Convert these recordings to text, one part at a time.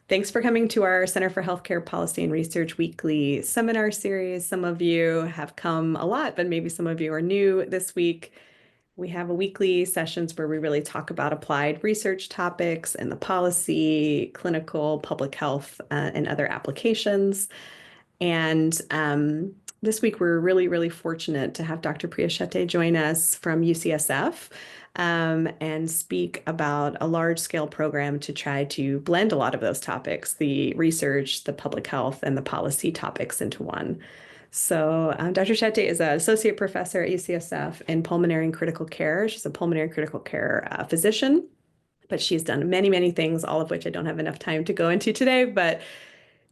Thanks for coming to our Center for Healthcare Policy and Research weekly seminar series. Some of you have come a lot, but maybe some of you are new this week. We have a weekly sessions where we really talk about applied research topics and the policy, clinical, public health, and other applications. And this week, we're really, really fortunate to have Dr. Priya Shete join us from UCSF and speak about a large-scale program to try to blend a lot of those topics, the research, the public health, and the policy topics into one. So Dr. Shete is an associate professor at UCSF in pulmonary and critical care. She's a pulmonary and critical care physician, but she's done many, many things, all of which I don't have enough time to go into today, but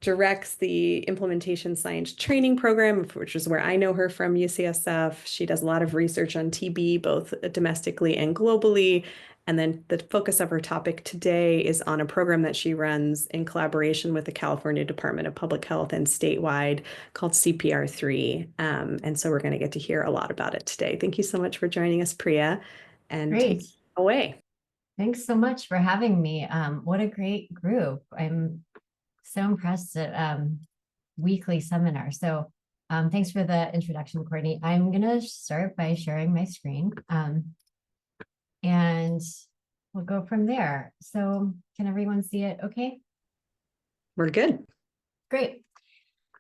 directs the implementation science training program, which is where I know her from UCSF. She does a lot of research on TB, both domestically and globally. And then the focus of her topic today is on a program that she runs in collaboration with the California Department of Public Health and statewide called CPR3. And so we're going to get to hear a lot about it today. Thank you so much for joining us, Priya, and take Great. it away. Thanks so much for having me. What a great group. I'm so impressed at weekly seminar. So thanks for the introduction, Courtney. I'm going to start by sharing my screen and we'll go from there. So can everyone see it okay? We're good. Great.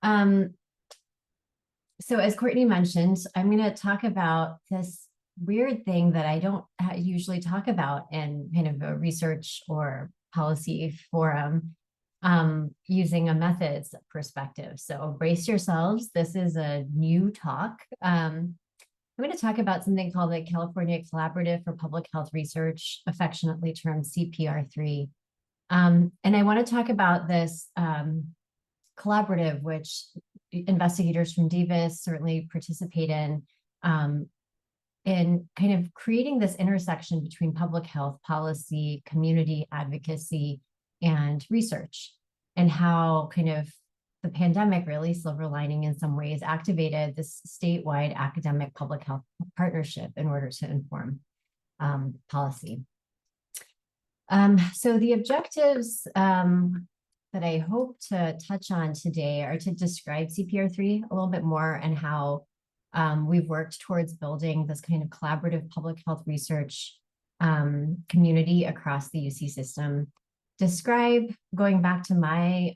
So as Courtney mentioned, I'm going to talk about this weird thing that I don't usually talk about in kind of a research or policy forum using a methods perspective. So brace yourselves. This is a new talk. I'm going to talk about something called the California Collaborative for Public Health Research, affectionately termed CPR3. And I want to talk about this collaborative, which investigators from Davis certainly participate in kind of creating this intersection between public health policy, community advocacy, and research, and how kind of the pandemic, really silver lining in some ways, activated this statewide academic public health partnership in order to inform policy. So the objectives that I hope to touch on today are to describe CPR3 a little bit more and how we've worked towards building this kind of collaborative public health research community across the UC system. Describe, going back to my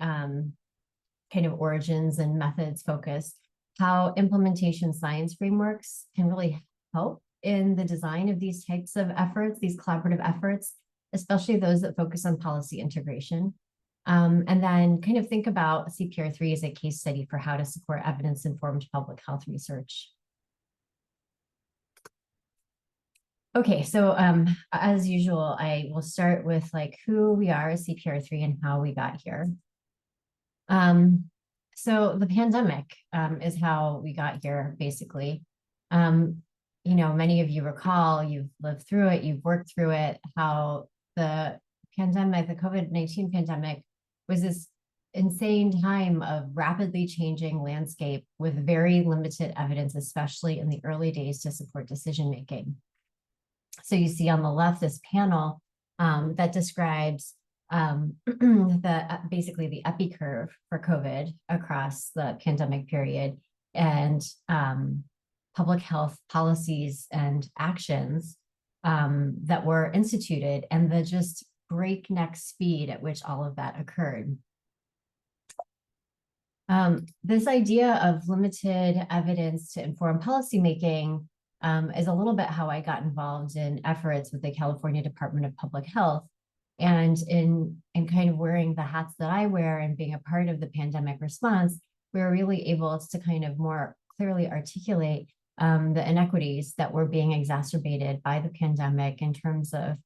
kind of origins and methods focus, how implementation science frameworks can really help in the design of these types of efforts, these collaborative efforts, especially those that focus on policy integration. And then kind of think about CPR3 as a case study for how to support evidence-informed public health research. Okay, so as usual, I will start with like who we are as CPR3 and how we got here. So the pandemic is how we got here, basically. You know, many of you recall, you've lived through it, you've worked through it, how the pandemic, the COVID-19 pandemic, was this insane time of rapidly changing landscape with very limited evidence, especially in the early days, to support decision-making. So you see on the left this panel that describes basically the epi curve for COVID across the pandemic period and public health policies and actions that were instituted, and the just breakneck speed at which all of that occurred. This idea of limited evidence to inform policymaking is a little bit how I got involved in efforts with the California Department of Public Health. And in kind of wearing the hats that I wear and being a part of the pandemic response, we were really able to kind of more clearly articulate the inequities that were being exacerbated by the pandemic in terms of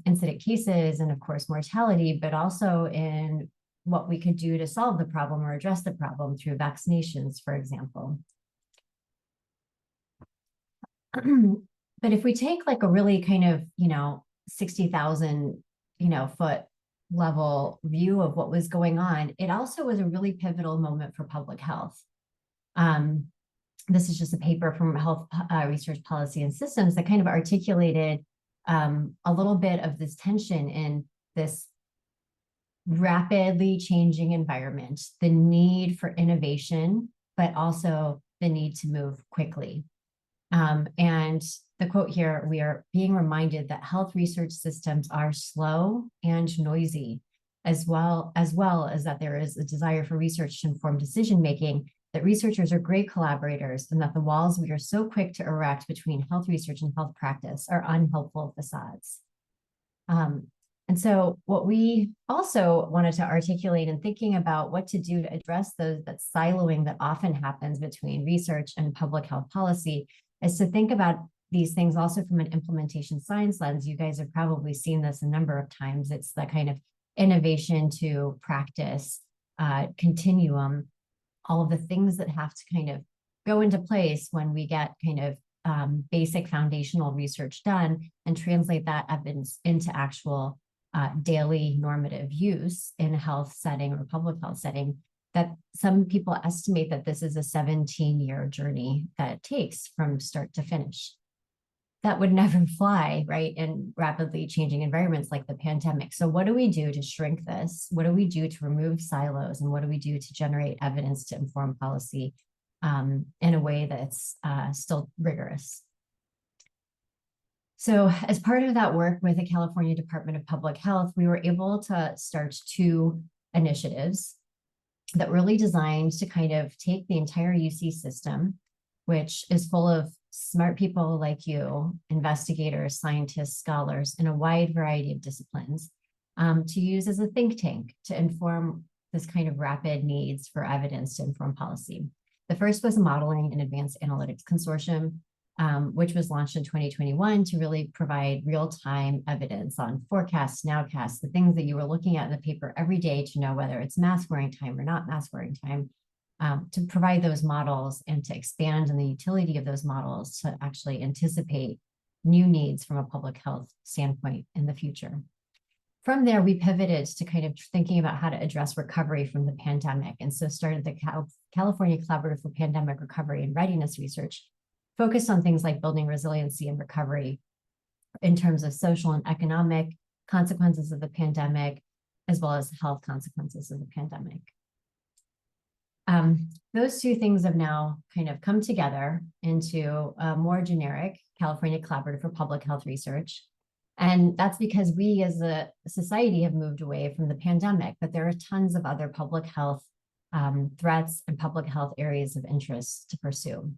incident cases and, of course, mortality, but also in what we could do to solve the problem or address the problem through vaccinations, for example. But if we take like a really kind of, 60,000, foot level view of what was going on, it also was a really pivotal moment for public health. This is just a paper from Health Research Policy and Systems that kind of articulated a little bit of this tension in this rapidly changing environment, the need for innovation, but also the need to move quickly. And the quote here, we are being reminded that health research systems are slow and noisy, as well as that there is a desire for research to inform decision making, that researchers are great collaborators, and that the walls we are so quick to erect between health research and health practice are unhelpful facades. And so what we also wanted to articulate in thinking about what to do to address that siloing that often happens between research and public health policy is to think about these things also from an implementation science lens. You guys have probably seen this a number of times. It's the kind of innovation to practice continuum, all of the things that have to kind of go into place when we get kind of basic foundational research done and translate that evidence into actual daily normative use in a health setting or public health setting, that some people estimate that this is a 17-year journey that it takes from start to finish. That would never fly, right, in rapidly changing environments like the pandemic. So what do we do to shrink this? What do we do to remove silos? And what do we do to generate evidence to inform policy in a way that's still rigorous? So as part of that work with the California Department of Public Health, we were able to start 2 initiatives that really designed to kind of take the entire UC system, which is full of smart people like you, investigators, scientists, scholars in a wide variety of disciplines, to use as a think tank to inform this kind of rapid needs for evidence to inform policy. The first was a modeling and advanced analytics consortium, which was launched in 2021 to really provide real-time evidence on forecasts, nowcasts, the things that you were looking at in the paper every day to know whether it's mask wearing time or not mask wearing time, to provide those models and to expand on the utility of those models to actually anticipate new needs from a public health standpoint in the future. From there, we pivoted to kind of thinking about how to address recovery from the pandemic. And so started the California Collaborative for Pandemic Recovery and Readiness Research, focused on things like building resiliency and recovery in terms of social and economic consequences of the pandemic, as well as health consequences of the pandemic. Those 2 things have now kind of come together into a more generic California Collaborative for Public Health Research. And that's because we as a society have moved away from the pandemic, but there are tons of other public health threats and public health areas of interest to pursue.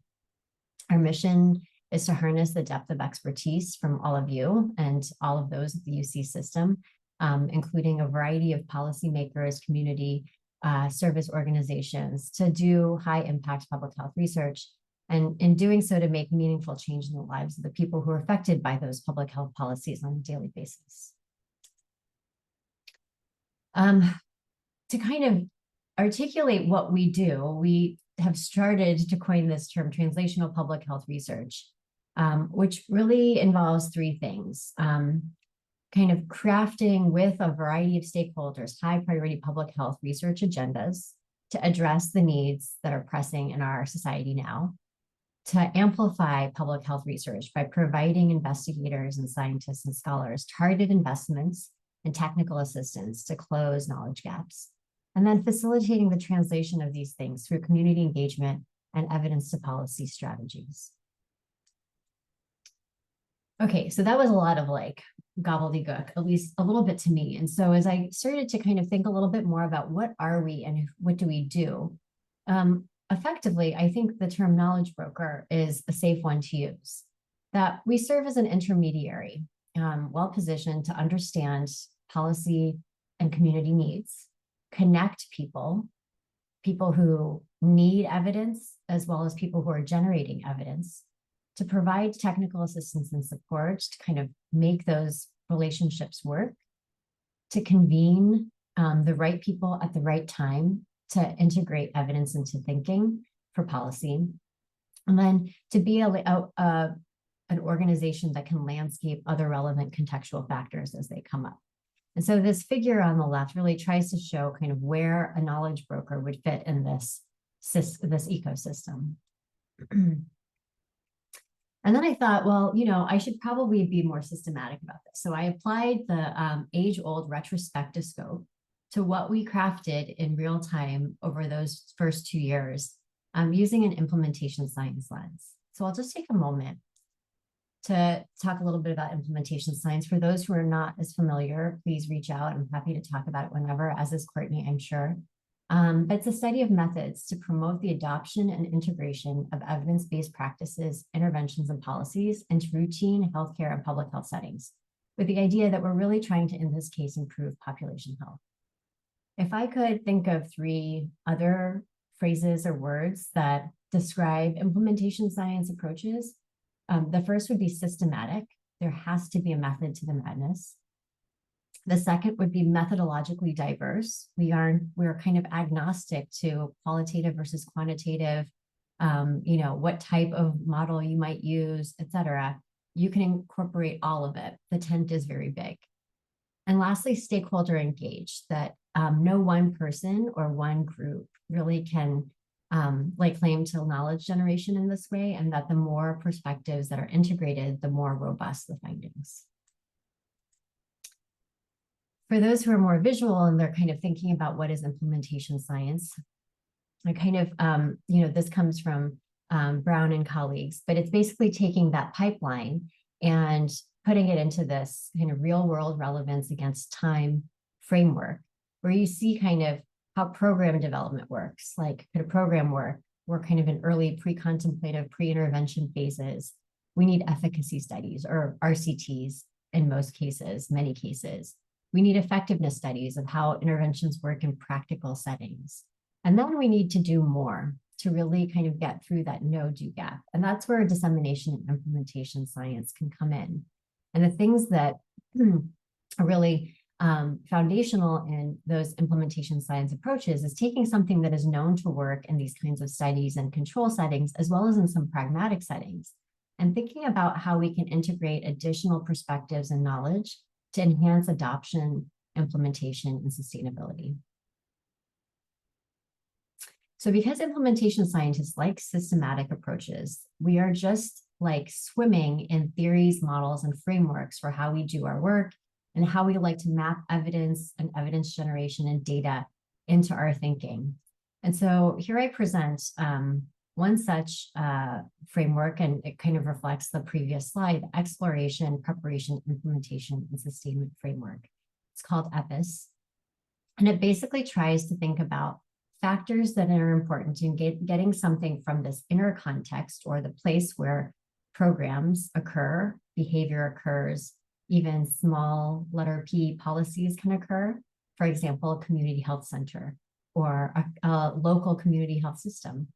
Our mission is to harness the depth of expertise from all of you and all of those at the UC system, including a variety of policymakers, community service organizations, to do high impact public health research, and in doing so to make meaningful change in the lives of the people who are affected by those public health policies on a daily basis. To kind of articulate what we do, we have started to coin this term translational public health research, which really involves 3 things. Kind of crafting with a variety of stakeholders high priority public health research agendas to address the needs that are pressing in our society now, to amplify public health research by providing investigators and scientists and scholars targeted investments and technical assistance to close knowledge gaps, and then facilitating the translation of these things through community engagement and evidence to policy strategies. Okay, so that was a lot of like gobbledygook, at least a little bit to me. And so as I started to kind of think a little bit more about what are we and what do we do, effectively, I think the term knowledge broker is a safe one to use. That we serve as an intermediary, well-positioned to understand policy and community needs, connect people who need evidence, as well as people who are generating evidence, to provide technical assistance and support to kind of make those relationships work, to convene the right people at the right time to integrate evidence into thinking for policy, and then to be an organization that can landscape other relevant contextual factors as they come up. And so this figure on the left really tries to show kind of where a knowledge broker would fit in this ecosystem. And then I thought, well, you know, I should probably be more systematic about this. So I applied the age-old retrospective scope to what we crafted in real time over those first 2 years using an implementation science lens. So I'll just take a moment to talk a little bit about implementation science. For those who are not as familiar, please reach out. I'm happy to talk about it whenever, as is Courtney, I'm sure. But it's a study of methods to promote the adoption and integration of evidence-based practices, interventions, and policies into routine healthcare and public health settings, with the idea that we're really trying to, in this case, improve population health. If I could think of 3 other phrases or words that describe implementation science approaches, the first would be systematic. There has to be a method to the madness. The second would be methodologically diverse. We're kind of agnostic to qualitative versus quantitative, what type of model you might use, et cetera. You can incorporate all of it. The tent is very big. And lastly, stakeholder engaged, that no one person or one group really can claim to knowledge generation in this way, and that the more perspectives that are integrated, the more robust the findings. For those who are more visual and they're kind of thinking about what is implementation science, I kind of, this comes from Brown and colleagues, but it's basically taking that pipeline and putting it into this kind of real world relevance against time framework, where you see kind of how program development works. Like, could a program work? We're kind of in early pre-contemplative, pre-intervention phases. We need efficacy studies, or RCTs in most cases, many cases. We need effectiveness studies of how interventions work in practical settings. And then we need to do more to really kind of get through that no-do gap. And that's where dissemination and implementation science can come in. And the things that are really foundational in those implementation science approaches is taking something that is known to work in these kinds of studies and control settings, as well as in some pragmatic settings, and thinking about how we can integrate additional perspectives and knowledge to enhance adoption, implementation, and sustainability. So because implementation scientists like systematic approaches, we are just like swimming in theories, models, and frameworks for how we do our work and how we like to map evidence and evidence generation and data into our thinking. And so here I present one such framework, and it kind of reflects the previous slide: exploration, preparation, implementation, and sustainment framework. It's called EPIS. And it basically tries to think about factors that are important in getting something from this inner context, or the place where programs occur, behavior occurs, even small letter P policies can occur. For example, a community health center or a local community health system,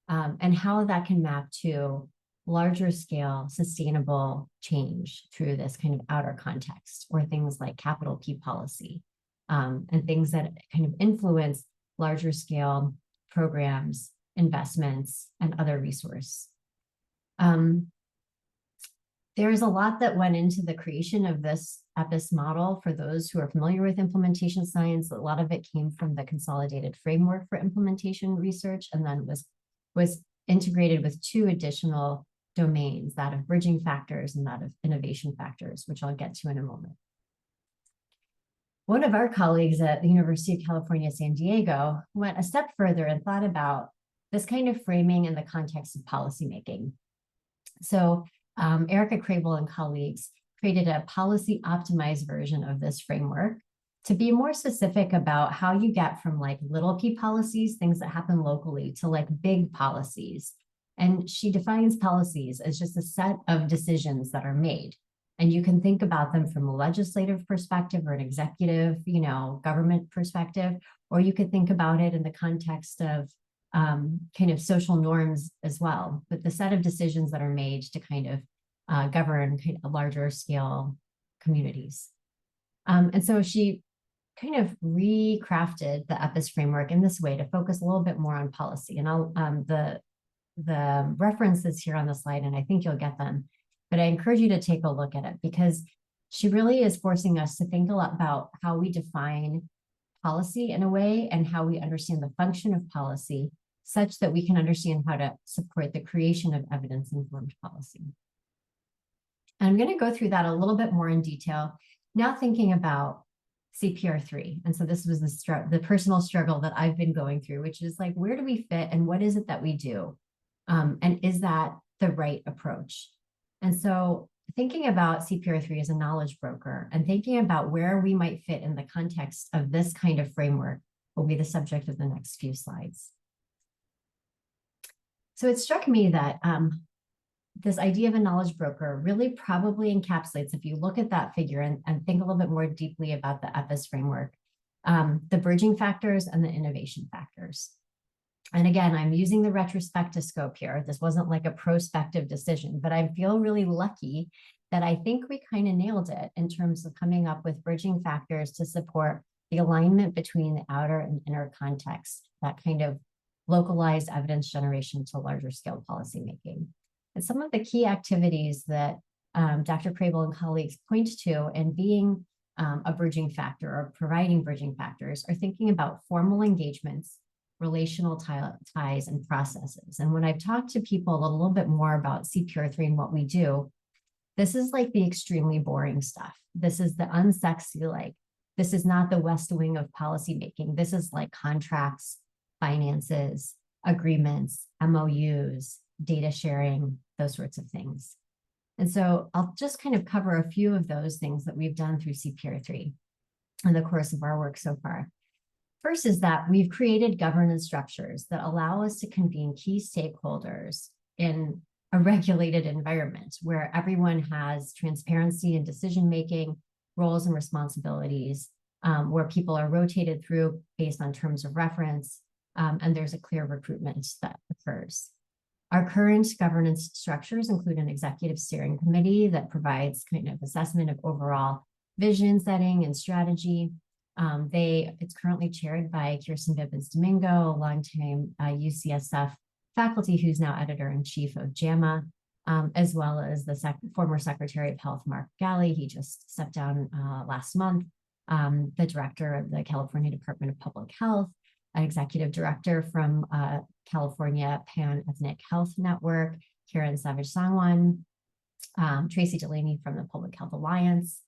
and how that can map to larger scale sustainable change through this kind of outer context, or things like capital P policy, and things that kind of influence larger scale programs, investments, and other resources. There's a lot that went into the creation of this EPIS model. For those who are familiar with implementation science, a lot of it came from the consolidated framework for implementation research, and then was integrated with 2 additional domains, that of bridging factors and that of innovation factors, which I'll get to in a moment. One of our colleagues at the University of California, San Diego, went a step further and thought about this kind of framing in the context of policymaking. So Erica Crable and colleagues created a policy optimized version of this framework to be more specific about how you get from like little p policies, things that happen locally, to like big policies. And she defines policies as just a set of decisions that are made. And you can think about them from a legislative perspective or an executive, government perspective, or you could think about it in the context of kind of social norms as well, but the set of decisions that are made to kind of govern kind of larger scale communities. And so she kind of recrafted the EPIS framework in this way to focus a little bit more on policy. And I'll the references here on the slide, and I think you'll get them, but I encourage you to take a look at it, because she really is forcing us to think a lot about how we define policy in a way, and how we understand the function of policy, such that we can understand how to support the creation of evidence-informed policy. And I'm going to go through that a little bit more in detail, now thinking about CPR3. And so this was the personal struggle that I've been going through, which is like, where do we fit and what is it that we do? And is that the right approach? And so thinking about CPR3 as a knowledge broker and thinking about where we might fit in the context of this kind of framework will be the subject of the next few slides. So it struck me that this idea of a knowledge broker really probably encapsulates, if you look at that figure and think a little bit more deeply about the EPIS framework, the bridging factors and the innovation factors. And again, I'm using the retrospectoscope here. This wasn't like a prospective decision, but I feel really lucky that I think we kind of nailed it in terms of coming up with bridging factors to support the alignment between the outer and inner context, that kind of localized evidence generation to larger scale policymaking. And some of the key activities that Dr. Prabel and colleagues point to in being a bridging factor or providing bridging factors are thinking about formal engagements, relational ties, and processes. And when I've talked to people a little bit more about CPR3 and what we do, this is like the extremely boring stuff. This is the unsexy, like, this is not the West Wing of policymaking. This is like contracts, finances, agreements, MOUs, data sharing, those sorts of things. And so I'll just kind of cover a few of those things that we've done through CPR3 in the course of our work so far. First is that we've created governance structures that allow us to convene key stakeholders in a regulated environment where everyone has transparency in decision-making, roles and responsibilities, where people are rotated through based on terms of reference, and there's a clear recruitment that occurs. Our current governance structures include an executive steering committee that provides kind of assessment of overall vision setting and strategy. It's currently chaired by Kirsten Bibbins-Domingo, a longtime UCSF faculty who's now editor-in-chief of JAMA, as well as the former Secretary of Health, Mark Galley. He just stepped down last month, the director of the California Department of Public Health, an executive director from California Pan-Ethnic Health Network, Karen Savage-Sangwan, Tracy Delaney from the Public Health Alliance,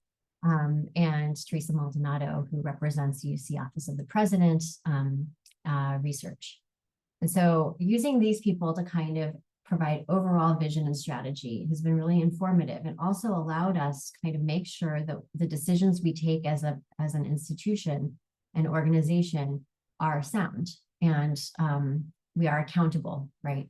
and Teresa Maldonado, who represents UC Office of the President Research. And so using these people to kind of provide overall vision and strategy has been really informative and also allowed us to kind of make sure that the decisions we take as an institution and organization are sound and we are accountable, right?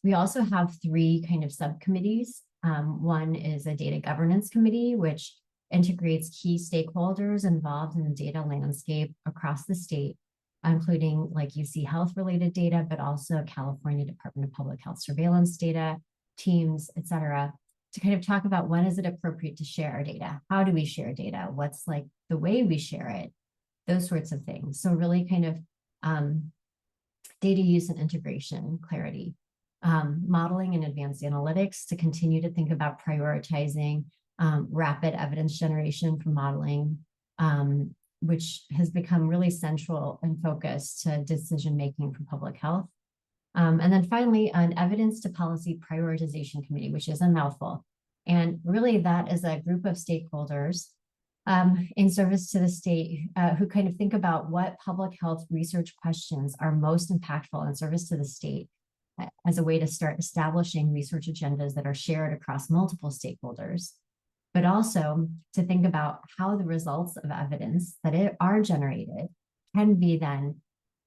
We also have 3 kind of subcommittees. One is a data governance committee, which integrates key stakeholders involved in the data landscape across the state, including like UC Health related data, but also California Department of Public Health surveillance data, teams, et cetera, to kind of talk about when is it appropriate to share our data? How do we share data? What's like the way we share it? Those sorts of things. So really kind of data use and integration clarity, modeling and advanced analytics to continue to think about prioritizing rapid evidence generation from modeling, which has become really central and focused to decision-making for public health. And then finally, an evidence to policy prioritization committee, which is a mouthful. And really that is a group of stakeholders in service to the state who kind of think about what public health research questions are most impactful in service to the state as a way to start establishing research agendas that are shared across multiple stakeholders, but also to think about how the results of evidence that are generated can be then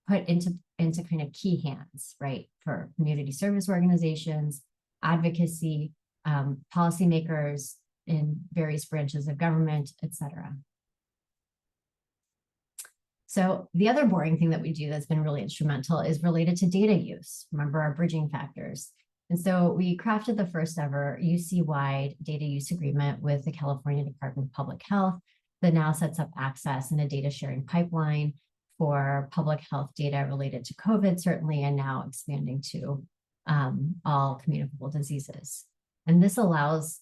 put into kind of key hands, right, for community service organizations, advocacy, policymakers in various branches of government, et cetera. So the other boring thing that we do that's been really instrumental is related to data use. Remember our bridging factors. And so we crafted the first ever UC-wide data use agreement with the California Department of Public Health that now sets up access in a data sharing pipeline for public health data related to COVID, certainly, and now expanding to all communicable diseases. And this allows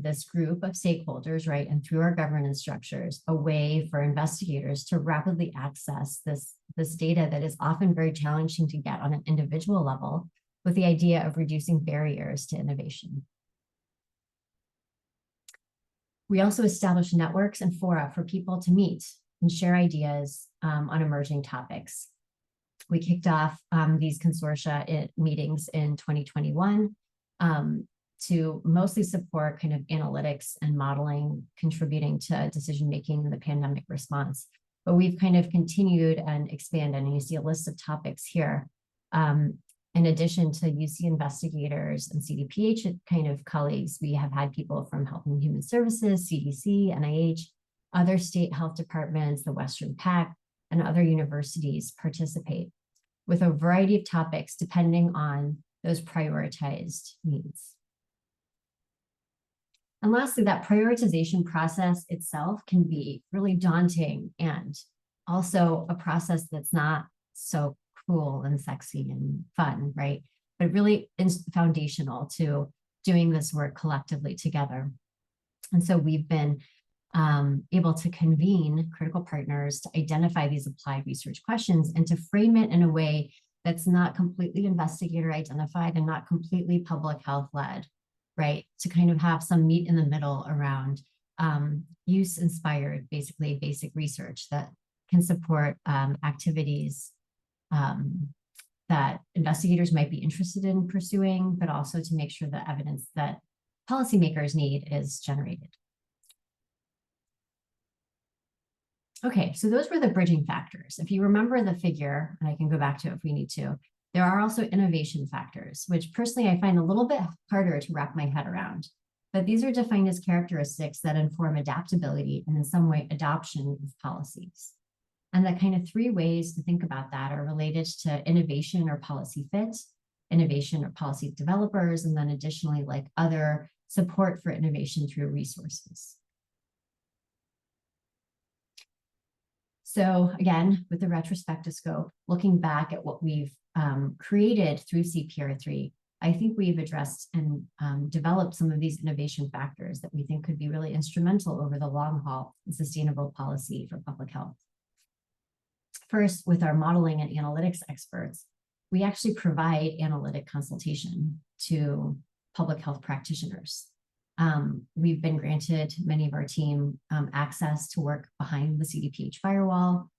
this group of stakeholders, right, and through our governance structures, a way for investigators to rapidly access this data that is often very challenging to get on an individual level, with the idea of reducing barriers to innovation. We also established networks and fora for people to meet and share ideas on emerging topics. We kicked off these consortia meetings in 2021 to mostly support kind of analytics and modeling, contributing to decision-making in the pandemic response. But we've kind of continued and expanded, and you see a list of topics here. In addition to UC investigators and CDPH kind of colleagues, we have had people from Health and Human Services, CDC, NIH, other state health departments, the Western PAC, and other universities participate with a variety of topics depending on those prioritized needs. And lastly, that prioritization process itself can be really daunting and also a process that's not so cool and sexy and fun, right? But really is foundational to doing this work collectively together. And so we've been able to convene critical partners to identify these applied research questions and to frame it in a way that's not completely investigator identified and not completely public health led, right? To kind of have some meat in the middle around use inspired, basically basic research that can support activities that investigators might be interested in pursuing, but also to make sure the evidence that policymakers need is generated. Okay, so those were the bridging factors. If you remember the figure, and I can go back to it if we need to, there are also innovation factors, which personally I find a little bit harder to wrap my head around. But these are defined as characteristics that inform adaptability and in some way adoption of policies. And the kind of three ways to think about that are related to innovation or policy fit, innovation or policy developers, and then additionally like other support for innovation through resources. So again, with the retrospectoscope, looking back at what we've created through CPR3, I think we've addressed and developed some of these innovation factors that we think could be really instrumental over the long haul in sustainable policy for public health. First, with our modeling and analytics experts, we actually provide analytic consultation to public health practitioners. We've been granted, many of our team, access to work behind the CDPH firewall,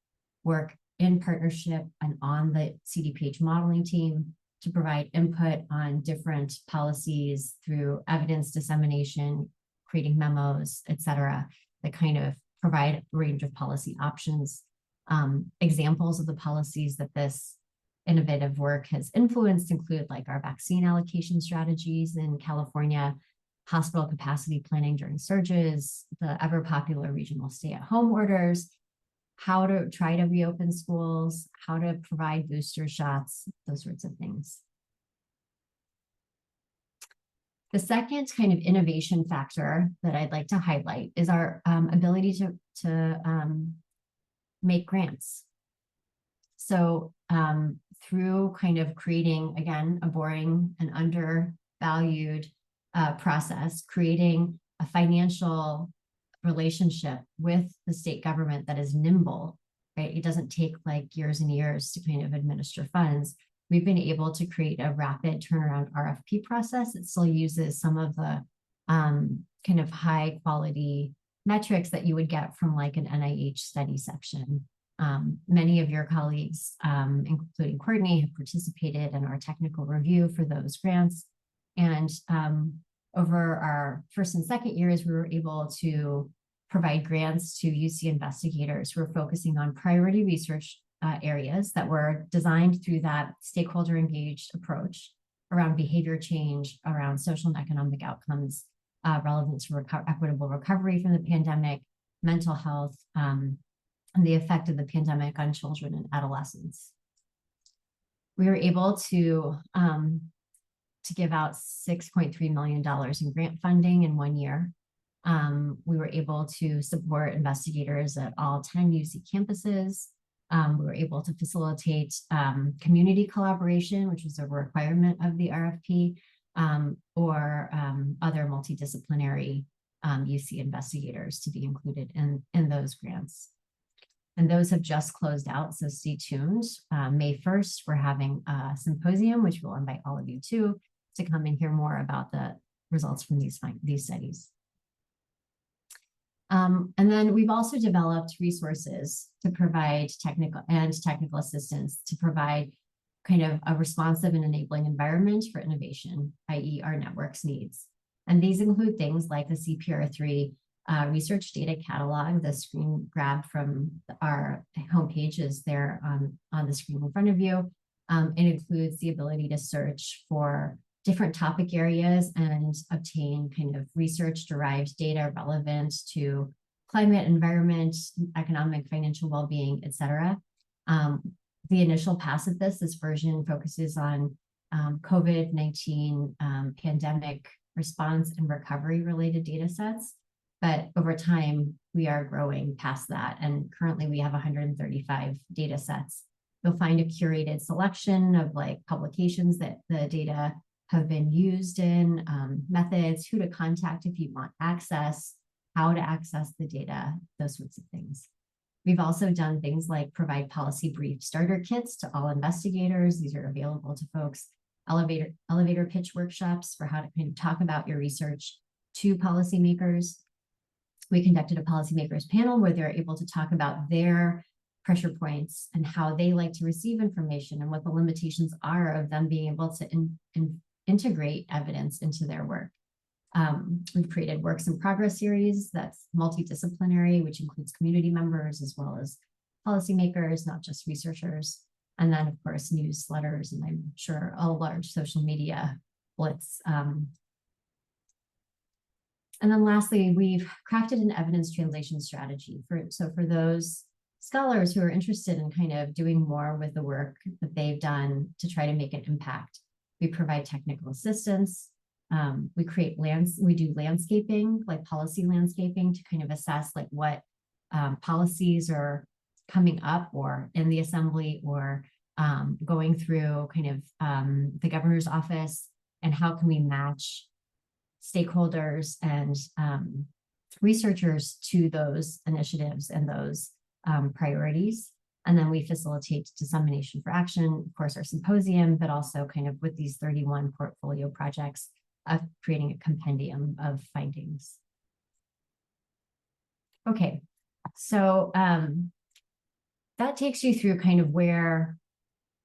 work in partnership and on the CDPH modeling team to provide input on different policies through evidence dissemination, creating memos, et cetera, that kind of provide a range of policy options. Examples of the policies that this innovative work has influenced include like our vaccine allocation strategies in California, hospital capacity planning during surges, the ever popular regional stay-at-home orders, how to try to reopen schools, how to provide booster shots, those sorts of things. The second kind of innovation factor that I'd like to highlight is our ability to make grants. So through kind of creating, again, a boring and undervalued process, creating a financial relationship with the state government that is nimble, right? It doesn't take like years and years to kind of administer funds. We've been able to create a rapid turnaround RFP process. It still uses some of the kind of high quality metrics that you would get from like an NIH study section. Many of your colleagues, including Courtney, have participated in our technical review for those grants. And over our first and second years, we were able to provide grants to UC investigators who are focusing on priority research areas that were designed through that stakeholder engaged approach around behavior change, around social and economic outcomes, relevant to equitable recovery from the pandemic, mental health, and the effect of the pandemic on children and adolescents. We were able to give out $6.3 million in grant funding in 1 year. We were able to support investigators at all 10 UC campuses. We were able to facilitate community collaboration, which was a requirement of the RFP, or other multidisciplinary UC investigators to be included in those grants. And those have just closed out, so stay tuned. May 1st, we're having a symposium, which we'll invite all of you to come and hear more about the results from these studies. And then we've also developed resources to provide technical assistance to provide kind of a responsive and enabling environment for innovation, i.e. our network's needs. And these include things like the CPR3 research data catalog. The screen grab from our homepage is there on the screen in front of you. It includes the ability to search for different topic areas and obtain kind of research-derived data relevant to climate, environment, economic, financial well-being, et cetera. The initial pass of this version focuses on COVID-19 pandemic response and recovery related data sets. But over time, we are growing past that. And currently we have 135 data sets. You'll find a curated selection of like publications that the data have been used in, methods, who to contact if you want access, how to access the data, those sorts of things. We've also done things like provide policy brief starter kits to all investigators. These are available to folks, elevator pitch workshops for how to kind of talk about your research to policymakers. We conducted a policymakers panel where they're able to talk about their pressure points and how they like to receive information and what the limitations are of them being able to integrate evidence into their work. We've created works in progress series that's multidisciplinary, which includes community members as well as policymakers, not just researchers. And then, of course, newsletters, and I'm sure a large social media blitz. And then lastly, we've crafted an evidence translation strategy for those scholars who are interested in kind of doing more with the work that they've done to try to make an impact. We provide technical assistance. We do landscaping, like policy landscaping, to kind of assess like what policies are coming up or in the assembly or going through kind of the governor's office, and how can we match stakeholders and researchers to those initiatives and those priorities. And then we facilitate dissemination for action, of course, our symposium, but also kind of with these 31 portfolio projects of creating a compendium of findings. Okay, so that takes you through kind of where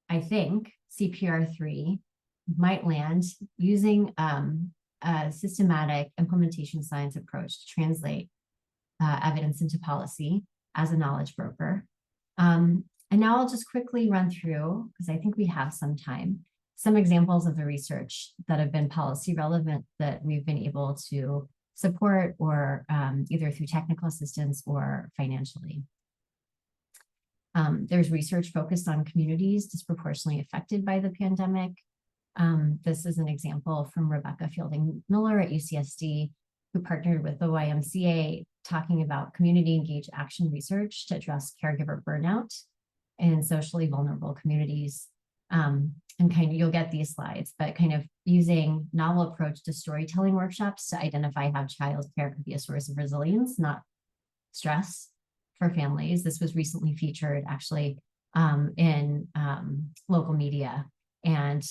I think CPR3 might land using a systematic implementation science approach to translate evidence into policy as a knowledge broker. And now I'll just quickly run through, because I think we have some time, some examples of the research that have been policy relevant that we've been able to support or either through technical assistance or financially. There's research focused on communities disproportionately affected by the pandemic. This is an example from Rebecca Fielding Miller at UCSD, who partnered with the YMCA talking about community engaged action research to address caregiver burnout in socially vulnerable communities. And kind of, you'll get these slides, but kind of using novel approach to storytelling workshops to identify how childcare could be a source of resilience, not stress for families. This was recently featured actually in local media, and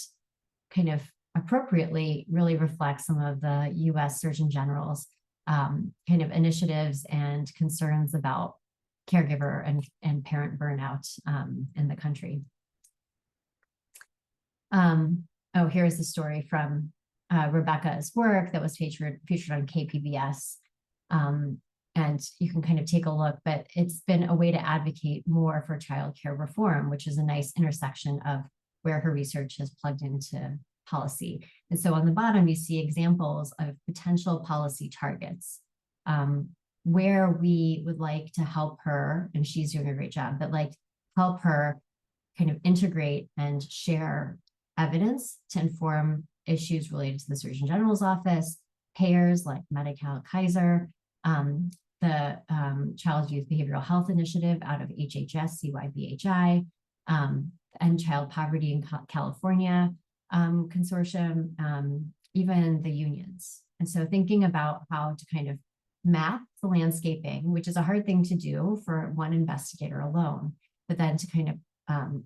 kind of appropriately really reflects some of the US Surgeon General's kind of initiatives and concerns about caregiver and parent burnout in the country. Oh, here's the story from Rebecca's work that was featured on KPBS. And you can kind of take a look, but it's been a way to advocate more for childcare reform, which is a nice intersection of where her research has plugged into policy. And so on the bottom, you see examples of potential policy targets where we would like to help her, and she's doing a great job, but like help her kind of integrate and share evidence to inform issues related to the Surgeon General's office, payers like Medi-Cal, Kaiser, the Child Youth Behavioral Health Initiative out of HHS, CYBHI, and Child Poverty in California Consortium, even the unions. And so thinking about how to kind of map the landscaping, which is a hard thing to do for one investigator alone, but then to kind of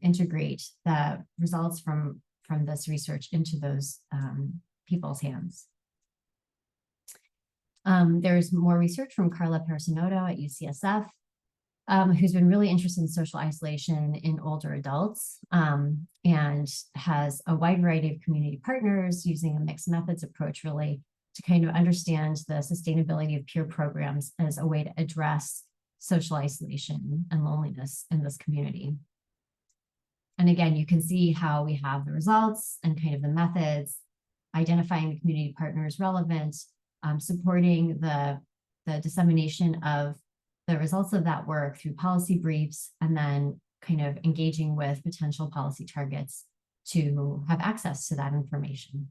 integrate the results from this research into those people's hands. There's more research from Carla Personoto at UCSF, who's been really interested in social isolation in older adults, and has a wide variety of community partners using a mixed methods approach, really to kind of understand the sustainability of peer programs as a way to address social isolation and loneliness in this community. And again, you can see how we have the results and kind of the methods, identifying the community partners relevant, supporting the dissemination of the results of that work through policy briefs, and then kind of engaging with potential policy targets to have access to that information.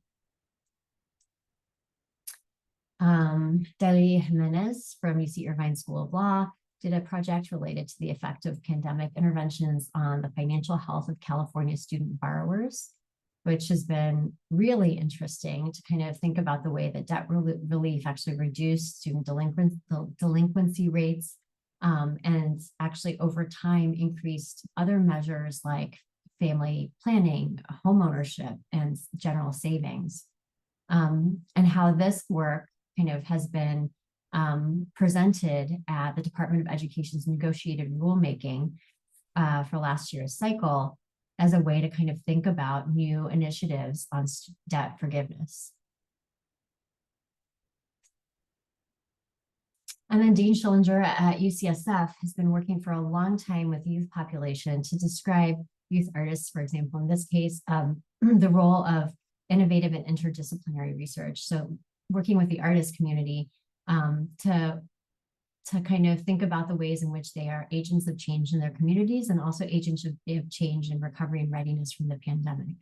Deli Jimenez from UC Irvine School of Law did a project related to the effect of pandemic interventions on the financial health of California student borrowers, which has been really interesting to kind of think about the way that debt relief actually reduced student delinquency rates, and actually over time increased other measures like family planning, homeownership, and general savings. And how this work kind of has been presented at the Department of Education's negotiated rulemaking for last year's cycle as a way to kind of think about new initiatives on debt forgiveness. And then Dean Schillinger at UCSF has been working for a long time with youth population to describe youth artists, for example, in this case, the role of innovative and interdisciplinary research. So working with the artist community to kind of think about the ways in which they are agents of change in their communities and also agents of change in recovery and readiness from the pandemic.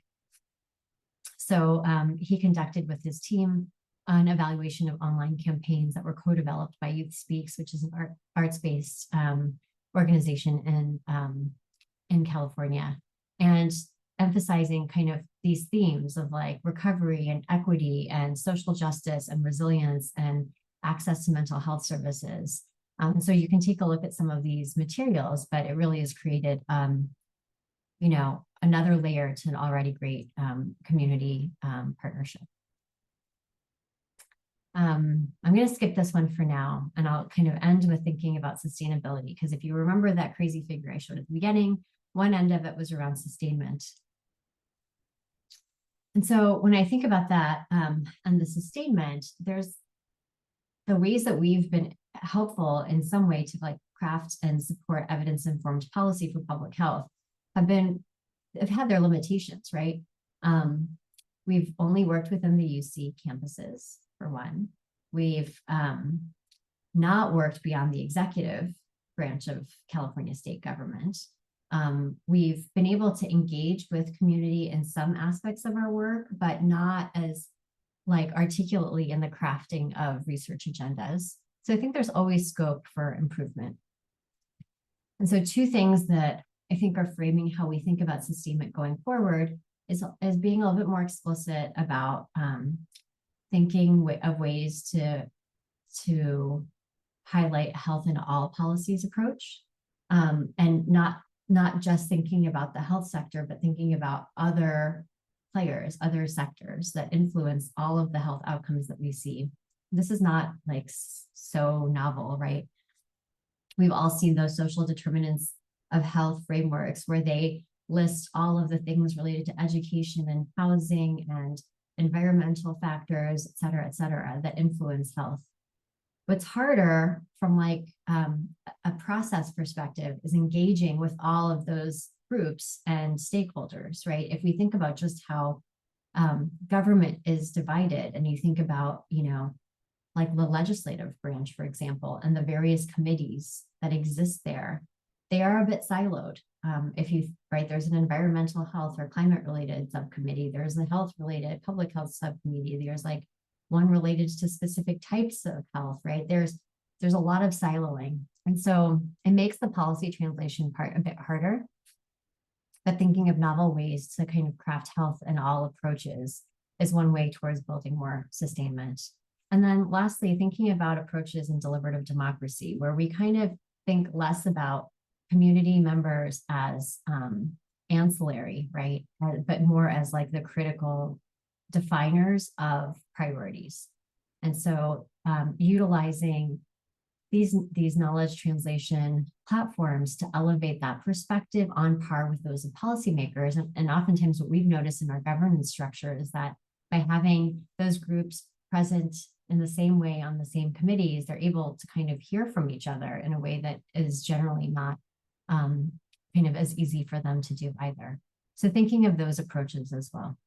So he conducted with his team an evaluation of online campaigns that were co-developed by Youth Speaks, which is an arts-based organization in California, and emphasizing kind of these themes of like recovery and equity and social justice and resilience and access to mental health services. So you can take a look at some of these materials, but it really has created, you know, another layer to an already great community partnership. I'm going to skip this one for now, and I'll kind of end with thinking about sustainability, because if you remember that crazy figure I showed at the beginning, one end of it was around sustainment. And so when I think about that and the sustainment, there's the ways that we've been helpful in some way to like craft and support evidence-informed policy for public health have had their limitations, right? We've only worked within the UC campuses, for one. We've not worked beyond the executive branch of California state government. We've been able to engage with community in some aspects of our work, but not as like articulately in the crafting of research agendas. So I think there's always scope for improvement. And so two things that I think are framing how we think about sustainment going forward is being a little bit more explicit about thinking of ways to highlight health in all policies approach, and not just thinking about the health sector, but thinking about other players, other sectors that influence all of the health outcomes that we see. This is not like so novel, right? We've all seen those social determinants of health frameworks where they list all of the things related to education and housing and environmental factors, et cetera, that influence health. What's harder from like a process perspective is engaging with all of those groups and stakeholders, right? If we think about just how government is divided, and you think about, you know, like the legislative branch, for example, and the various committees that exist there, they are a bit siloed. There's an environmental health or climate related subcommittee, there's a health related public health subcommittee, there's like one related to specific types of health, right? There's a lot of siloing. And so it makes the policy translation part a bit harder, but thinking of novel ways to kind of craft health in all approaches is one way towards building more sustainment. And then lastly, thinking about approaches in deliberative democracy, where we kind of think less about community members as ancillary, right? But more as like the critical definers of priorities. And so utilizing these knowledge translation platforms to elevate that perspective on par with those of policymakers. And oftentimes what we've noticed in our governance structure is that by having those groups present in the same way on the same committees, they're able to kind of hear from each other in a way that is generally not kind of as easy for them to do either. So thinking of those approaches as well.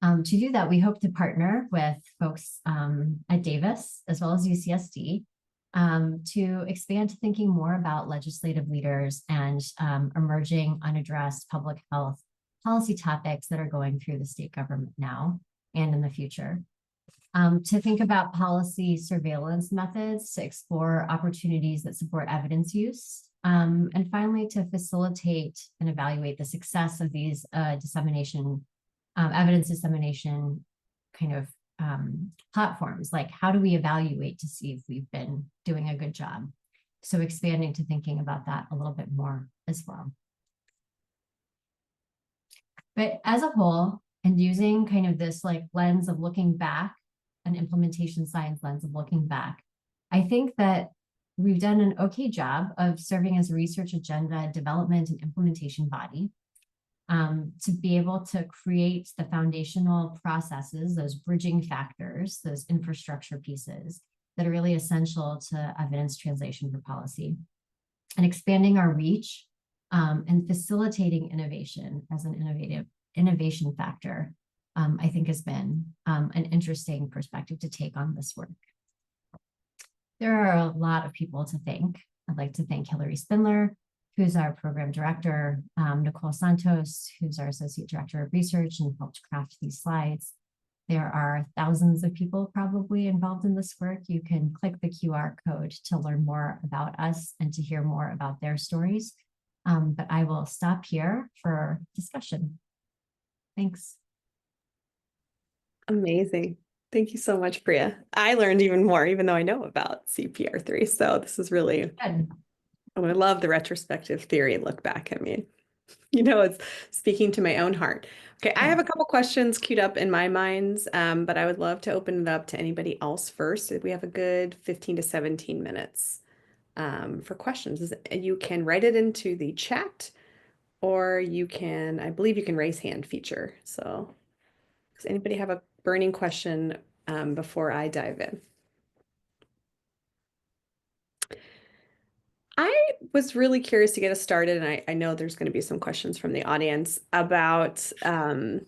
To do that, we hope to partner with folks at Davis as well as UCSD to expand to thinking more about legislative leaders and emerging unaddressed public health policy topics that are going through the state government now and in the future. To think about policy surveillance methods, to explore opportunities that support evidence use, and finally to facilitate and evaluate the success of these evidence dissemination kind of platforms. Like, how do we evaluate to see if we've been doing a good job? So expanding to thinking about that a little bit more as well. But as a whole, and using kind of this like lens of looking back, an implementation science lens of looking back, I think that we've done an okay job of serving as a research agenda development and implementation body to be able to create the foundational processes, those bridging factors, those infrastructure pieces that are really essential to evidence translation for policy, and expanding our reach and facilitating innovation as an innovation factor, I think has been an interesting perspective to take on this work. There are a lot of people to thank. I'd like to thank Hillary Spindler, who's our program director, Nicole Santos, who's our associate director of research and helped craft these slides. There are thousands of people probably involved in this work. You can click the QR code to learn more about us and to hear more about their stories. But I will stop here for discussion. Thanks. Amazing. Thank you so much, Priya. I learned even more, even though I know about CPR3. So this is really Good. Oh, I love the retrospective theory look back. I mean, it's speaking to my own heart. Okay, I have a couple questions queued up in my minds, but I would love to open it up to anybody else first. We have a good 15 to 17 minutes for questions. You can write it into the chat, or I believe you can raise hand feature. So does anybody have a burning question before I dive in? I was really curious to get us started, and I know there's going to be some questions from the audience about the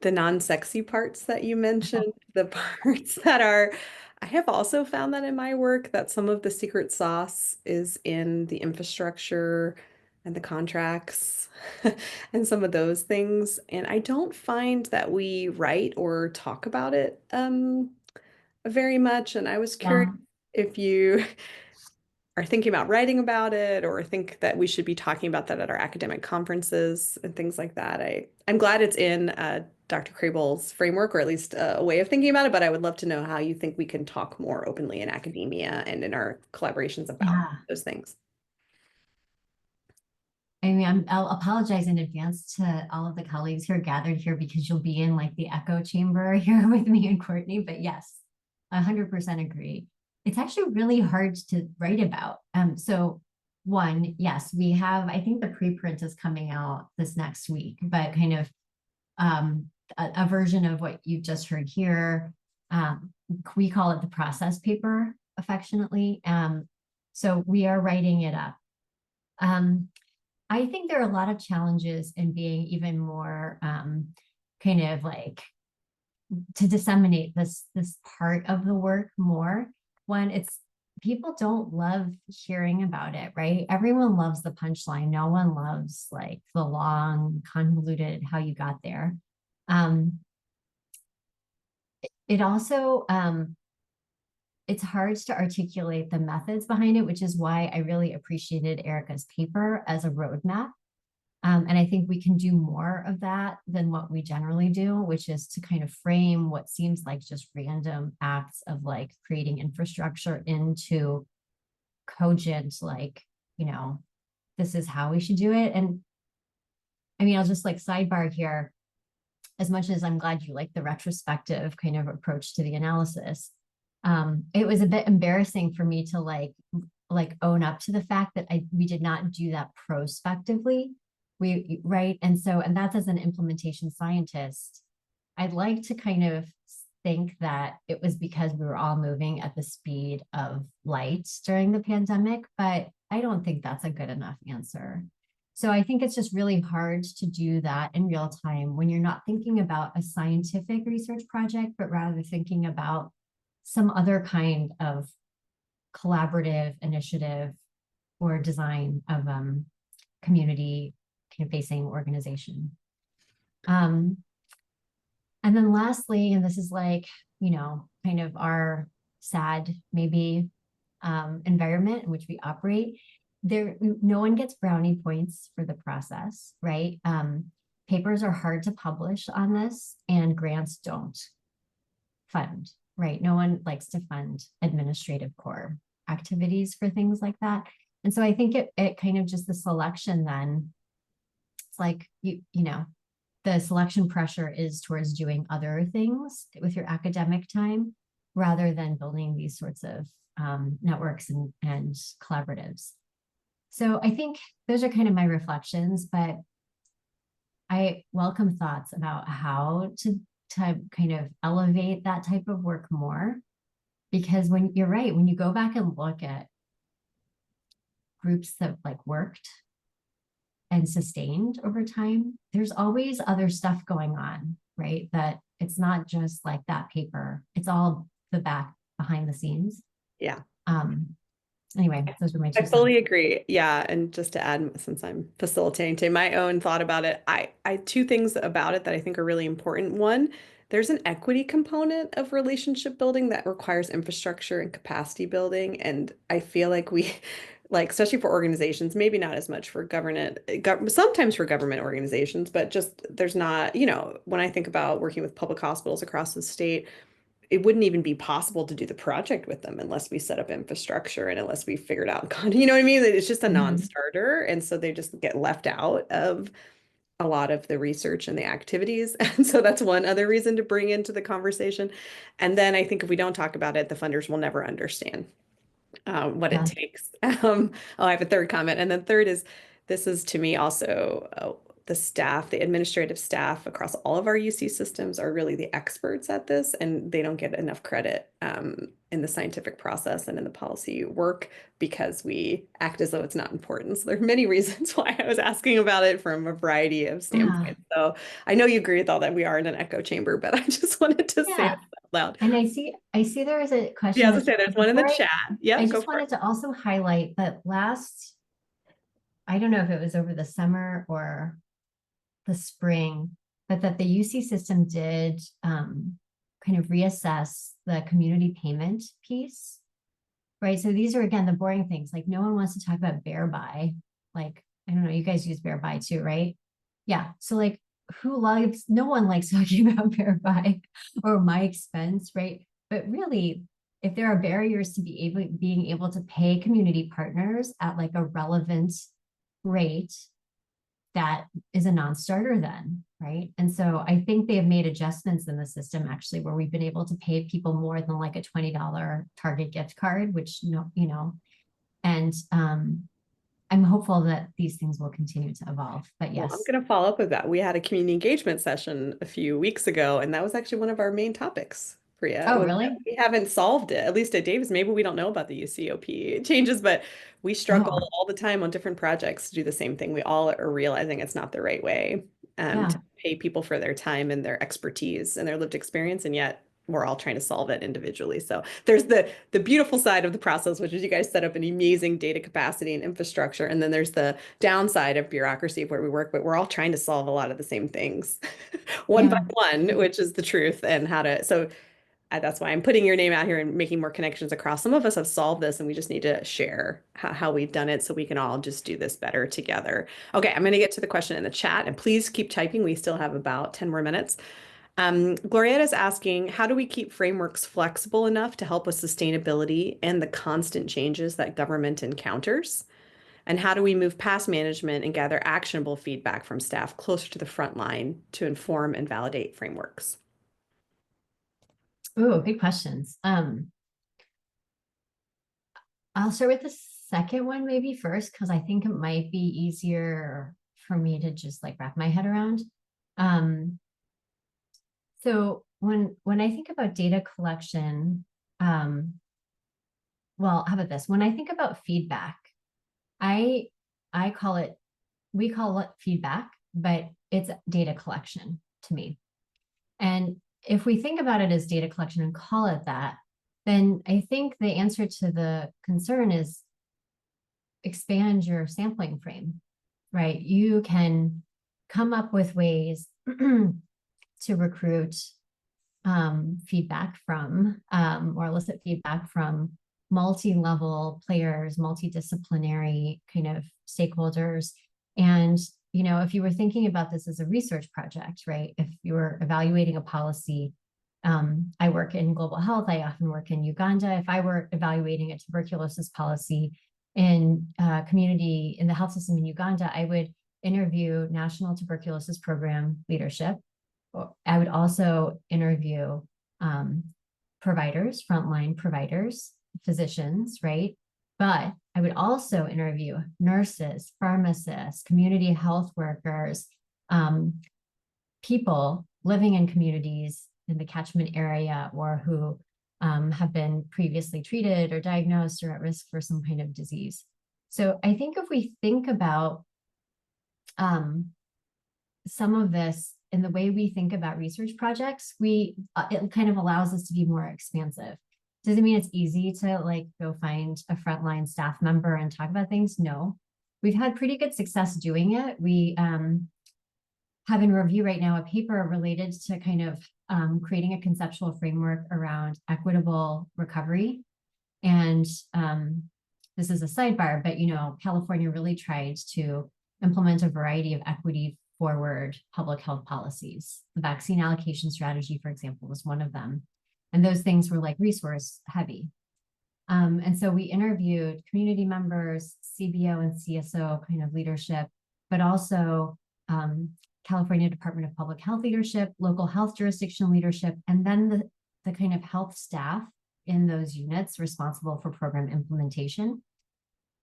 non-sexy parts that you mentioned, the parts that I have also found that in my work that some of the secret sauce is in the infrastructure and the contracts and some of those things. And I don't find that we write or talk about it very much. And I was curious if you are thinking about writing about it or think that we should be talking about that at our academic conferences and things like that. I'm glad it's in Dr. Crable's framework, or at least a way of thinking about it, but I would love to know how you think we can talk more openly in academia and in our collaborations about those things. I mean, I'll apologize in advance to all of the colleagues who are gathered here because you'll be in like the echo chamber here with me and Courtney, but yes, 100% agree. It's actually really hard to write about. So one, yes, we have, I think the preprint is coming out this next week, but kind of a version of what you've just heard here. We call it the process paper affectionately. So we are writing it up. I think there are a lot of challenges in being even more kind of like to disseminate this part of the work more. One, people don't love hearing about it, right? Everyone loves the punchline. No one loves like the long, convoluted how you got there. It also, it's hard to articulate the methods behind it, which is why I really appreciated Erica's paper as a roadmap. And I think we can do more of that than what we generally do, which is to kind of frame what seems like just random acts of like creating infrastructure into cogent, like, this is how we should do it. And I mean, I'll just like sidebar here. as much as I'm glad you like the retrospective kind of approach to the analysis, it was a bit embarrassing for me to like own up to the fact that we did not do that prospectively. Right. And that's as an implementation scientist, I'd like to kind of think that it was because we were all moving at the speed of light during the pandemic, but I don't think that's a good enough answer. So I think it's just really hard to do that in real time when you're not thinking about a scientific research project, but rather thinking about some other kind of collaborative initiative or design of community kind of facing organization. And then lastly, and this is like, kind of our sad, maybe environment in which we operate, no one gets brownie points for the process, right? Papers are hard to publish on this, and grants don't fund, right? No one likes to fund administrative core activities for things like that. And so I think it kind of just the selection then, it's like, the selection pressure is towards doing other things with your academic time rather than building these sorts of networks and collaboratives. So I think those are kind of my reflections, but I welcome thoughts about how to kind of elevate that type of work more. Because when you're right, when you go back and look at groups that like worked and sustained over time, there's always other stuff going on, right? That it's not just like that paper, it's all the back behind the scenes. Yeah. Anyway, those were my 2 I cents. fully agree. Yeah. And just to add, since I'm facilitating today, my own thought about it, I two things about it that I think are really important. One, there's an equity component of relationship building that requires infrastructure and capacity building. And I feel like we, like, especially for organizations, maybe not as much for sometimes for government organizations, but just there's not, when I think about working with public hospitals across the state, it wouldn't even be possible to do the project with them unless we set up infrastructure and unless we figured out you know what I mean? It's just a non-starter. And so they just get left out of a lot of the research and the activities. And so that's one other reason to bring into the conversation. And then I think if we don't talk about it, the funders will never understand what it Yeah. takes. I have a third comment. And then third is, this is to me also the staff, the administrative staff across all of our UC systems are really the experts at this, and they don't get enough credit in the scientific process and in the policy work because we act as though it's not important. So there are many reasons why I was asking about it from a variety of Yeah. standpoints. So I know you agree with all that. We are in an echo chamber, but I just wanted to say Yeah. that out loud. And I see there is a question Yeah, in as the I say, chat. there's one in the Before chat. I Yeah, go just for it. wanted to also highlight that I don't know if it was over the summer or the spring, but that the UC system did kind of reassess the community payment piece, right? So these are, again, the boring things. Like no one wants to talk about bear buy. Like, I don't know, you guys use bear buy too, right? Yeah. So like no one likes talking about bear buy or my expense, right? But really, if there are barriers to being able to pay community partners at like a relevant rate, that is a non-starter then, right? And so I think they have made adjustments in the system actually where we've been able to pay people more than like a $20 Target gift card, which and I'm hopeful that these things will continue to evolve. But Well, I'm yes. going to follow up with that. We had a community engagement session a few weeks ago, and that was actually one of our main topics, Priya, Oh, was that really? we haven't solved it, at least at Davis. Maybe we don't know about the UCOP changes, but we struggle Oh, all the time on different projects to do the same thing. We all are realizing it's not the right way yeah. to pay people for their time and their expertise and their lived experience, and yet we're all trying to solve it individually. So there's the beautiful side of the process, which is you guys set up an amazing data capacity and infrastructure. And then there's the downside of bureaucracy of where we work, but we're all trying to solve a lot of the same things one by Yeah. one, which is the truth and how to. So that's why I'm putting your name out here and making more connections across. Some of us have solved this and we just need to share how we've done it so we can all just do this better together. Okay, I'm going to get to the question in the chat and please keep typing. We still have about 10 more minutes. Glorietta is asking, how do we keep frameworks flexible enough to help with sustainability and the constant changes that government encounters? And how do we move past management and gather actionable feedback from staff closer to the front line to inform and validate frameworks? Oh, good questions. I'll start with the second one maybe first, because I think it might be easier for me to just like wrap my head around. So when I think about data collection, well, how about this? When I think about feedback, I I call it, we call it feedback, but it's data collection to me. And if we think about it as data collection and call it that, then I think the answer to the concern is expand your sampling frame, right? You can come up with ways to recruit feedback from or elicit feedback from multi-level players, multidisciplinary kind of stakeholders. And, you know, if you were thinking about this as a research project, right? If you were evaluating a policy, I work in global health, I often work in Uganda. If I were evaluating a tuberculosis policy in community in the health system in Uganda, I would interview National Tuberculosis Program leadership. I would also interview providers, frontline providers, physicians, right? But I would also interview nurses, pharmacists, community health workers, people living in communities in the catchment area or who have been previously treated or diagnosed or at risk for some kind of disease. So I think if we think about some of this in the way we think about research projects, it kind of allows us to be more expansive. Doesn't mean it's easy to like go find a frontline staff member and talk about things. No, we've had pretty good success doing it. We have in review right now a paper related to kind of creating a conceptual framework around equitable recovery. And this is a sidebar, but you know, California really tried to implement a variety of equity forward public health policies. The vaccine allocation strategy, for example, was one of them. And those things were like resource heavy. And so we interviewed community members, CBO and CSO kind of leadership, but also California Department of Public Health leadership, local health jurisdiction leadership, and then the kind of health staff in those units responsible for program implementation.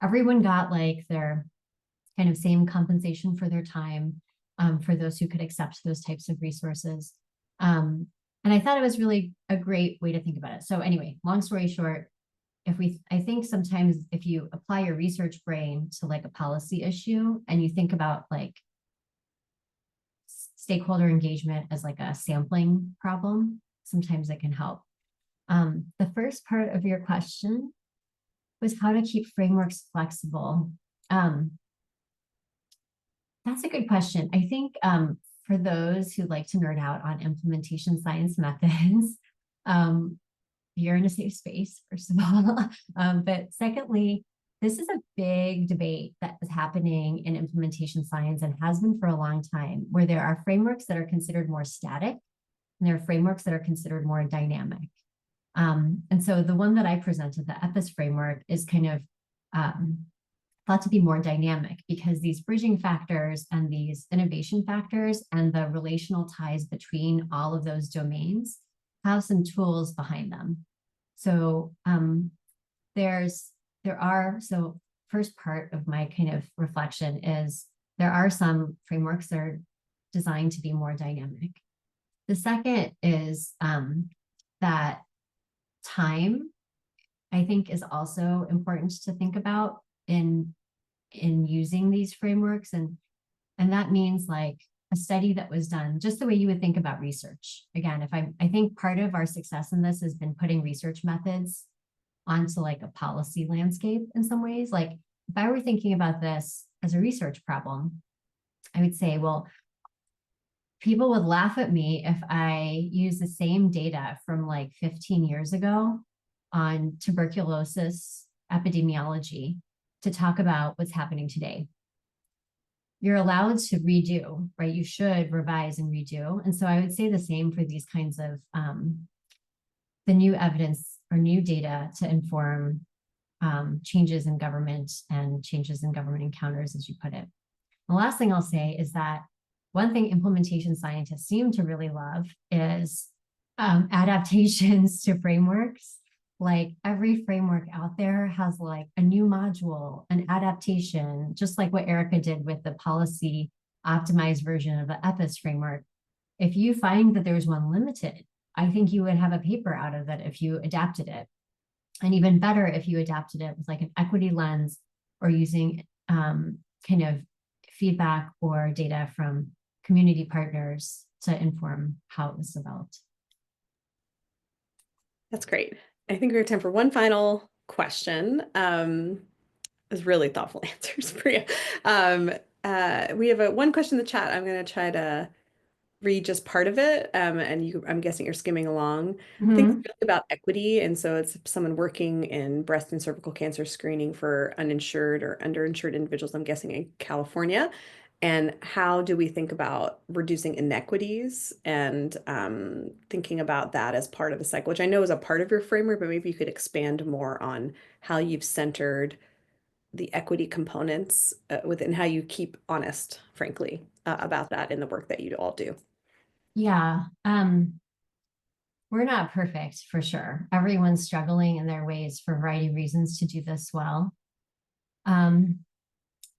Everyone got like their kind of same compensation for their time for those who could accept those types of resources. And I thought it was really a great way to think about it. So anyway, long story short, I think sometimes if you apply your research brain to like a policy issue and you think about like stakeholder engagement as like a sampling problem, sometimes it can help. The first part of your question was how to keep frameworks flexible. That's a good question. I think for those who like to nerd out on implementation science methods, you're in a safe space, first of all. But secondly, this is a big debate that is happening in implementation science and has been for a long time, where there are frameworks that are considered more static and there are frameworks that are considered more dynamic. And so the one that I presented, the EPIS framework, is kind of thought to be more dynamic because these bridging factors and these innovation factors and the relational ties between all of those domains have some tools behind them. So so first part of my kind of reflection is there are some frameworks that are designed to be more dynamic. The second is that time, I think, is also important to think about in using these frameworks. And that means like a study that was done just the way you would think about research. Again, I think part of our success in this has been putting research methods onto like a policy landscape in some ways. Like if I were thinking about this as a research problem, I would say, well, people would laugh at me if I use the same data from like 15 years ago on tuberculosis epidemiology to talk about what's happening today. You're allowed to redo, right? You should revise and redo. And so I would say the same for these kinds of the new evidence or new data to inform changes in government and changes in government encounters, as you put it. The last thing I'll say is that one thing implementation scientists seem to really love is adaptations to frameworks. Like every framework out there has like a new module, an adaptation, just like what Erica did with the policy optimized version of the EPIS framework. If you find that there's one limited, I think you would have a paper out of it if you adapted it. And even better if you adapted it with like an equity lens or using kind of feedback or data from community partners to inform how it was developed. That's great. I think we have time for one final question. It's really thoughtful answers, Priya. We have one question in the chat. I'm going to try to read just part of it. And I'm guessing you're skimming along. I think it's really about equity. And so it's someone working in breast and cervical cancer screening for uninsured or underinsured individuals, I'm guessing in California. And how do we think about reducing inequities and thinking about that as part of the cycle, which I know is a part of your framework, but maybe you could expand more on how you've centered the equity components within how you keep honest, frankly, about that in the work that you all do. Yeah. We're not perfect for sure. Everyone's struggling in their ways for a variety of reasons to do this well.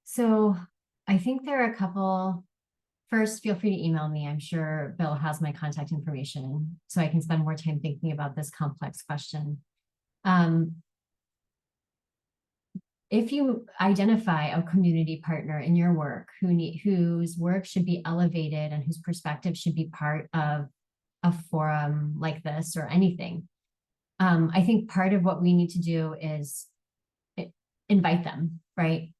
So I think there are a couple. First, feel free to email me. I'm sure Bill has my contact information so I can spend more time thinking about this complex question. If you identify a community partner in your work whose work should be elevated and whose perspective should be part of a forum like this or anything, I think part of what we need to do is invite them, right?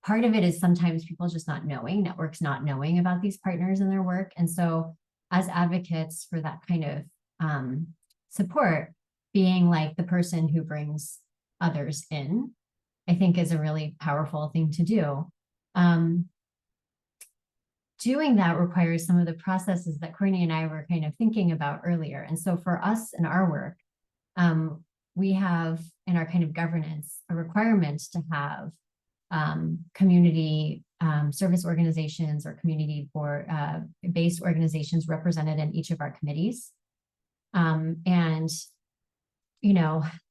Part of it is sometimes people just not knowing, networks not knowing about these partners and their work. And so as advocates for that kind of support, being like the person who brings others in, I think is a really powerful thing to do. Doing that requires some of the processes that Courtney and I were kind of thinking about earlier. And so for us in our work, we have in our kind of governance a requirement to have community service organizations or community based organizations represented in each of our committees. And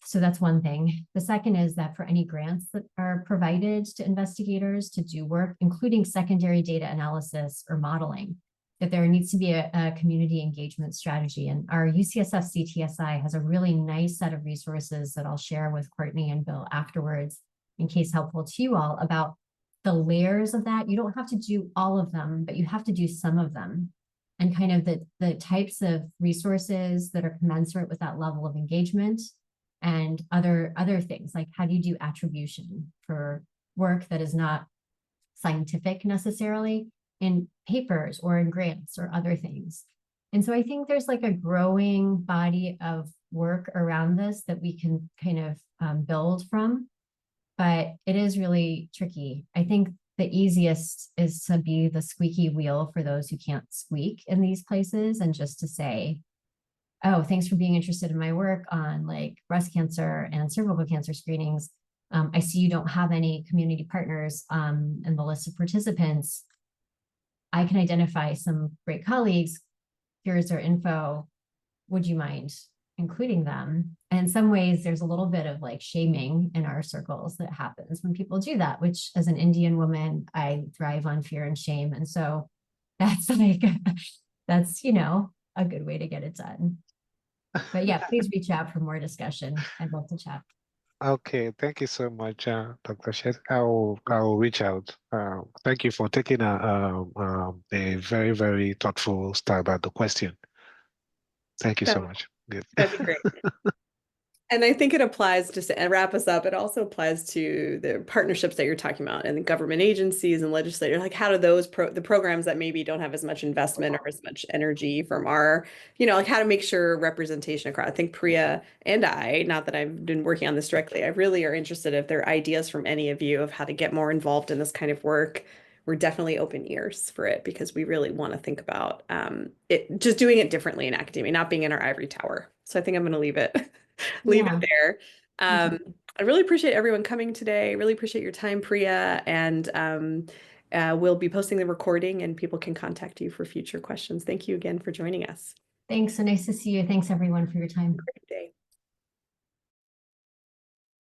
so that's one thing. The second is that for any grants that are provided to investigators to do work, including secondary data analysis or modeling, that there needs to be a community engagement strategy. And our UCSF CTSI has a really nice set of resources that I'll share with Courtney and Bill afterwards, in case helpful to you all, about the layers of that. You don't have to do all of them, but you have to do some of them. And kind of the types of resources that are commensurate with that level of engagement and other things, like how do you do attribution for work that is not scientific necessarily in papers or in grants or other things. And so I think there's like a growing body of work around this that we can kind of build from, but it is really tricky. I think the easiest is to be the squeaky wheel for those who can't squeak in these places, and just to say, oh, thanks for being interested in my work on like breast cancer and cervical cancer screenings. I see you don't have any community partners in the list of participants. I can identify some great colleagues. Here's their info. Would you mind including them? And in some ways, there's a little bit of like shaming in our circles that happens when people do that, which as an Indian woman, I thrive on fear and shame. And so that's like, that's, a good way to get it done. But yeah, please reach out for more discussion. I'd love to chat. Okay, thank you so much, Dr. Shete. I'll reach out. Thank you for taking a very, very thoughtful stab at the question. Thank you so much. Good. That'd be great. And I think it applies, just to wrap us up, it also applies to the partnerships that you're talking about and the government agencies and legislators. Like, how do the programs that maybe don't have as much investment or as much energy from our, like how to make sure representation across. I think Priya and I, not that I've been working on this directly, I really are interested if there are ideas from any of you of how to get more involved in this kind of work. We're definitely open ears for it because we really want to think about it, just doing it differently in academia, not being in our ivory tower. So I think I'm going to leave it. Leave it there. I really appreciate everyone coming today. Really appreciate your time, Priya. And we'll be posting the recording and people can contact you for future questions. Thank you again for joining us. Thanks. So nice to see you. Thanks everyone for your time. Great day.